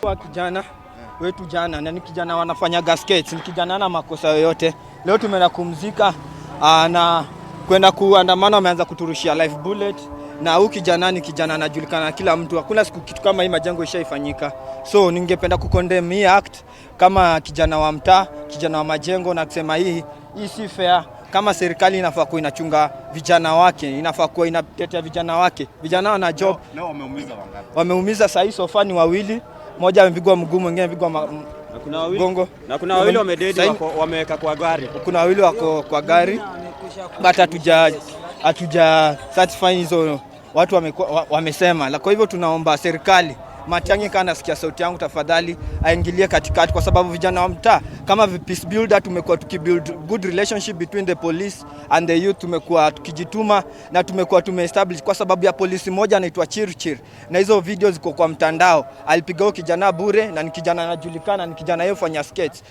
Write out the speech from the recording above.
Kwa kijana wetu jana na ni kijana wanafanya gaskets, ni kijana na makosa yoyote. Leo tumeenda kumzika na kwenda kuandamana, wameanza kuturushia live bullet, na huyu kijana ni kijana anajulikana na kila mtu. Hakuna siku kitu kama hii majengo ishaifanyika. So ningependa kukondem hii act kama kijana wa mtaa, kijana wa majengo, na kusema hii si fair. Kama serikali inafaa kuwa inachunga vijana wake, inafaa kuwa inatetea vijana wake. Vijana wana job. Leo wameumiza wangapi? Wameumiza sasa sofa ni wawili. Mmoja amepigwa mguu, mwingine amepigwa gongo. Na kuna wawili wamededi wameweka kwa gari. Kuna wawili wako kwa gari. But hatuja certify hizo watu wamesema. Kwa hivyo tunaomba serikali, Matiang'i kana nasikia sauti yangu, tafadhali aingilie katikati, kwa sababu vijana wa mtaa kama peace builder tumekuwa tukibuild good relationship between the police and the youth. Tumekuwa tukijituma na tumekuwa tumeestablish, kwa sababu ya polisi moja anaitwa Chirchir, na hizo video ziko kwa mtandao. Alipiga kijana bure, na ni kijana anajulikana, ni kijana yeye fanya skates.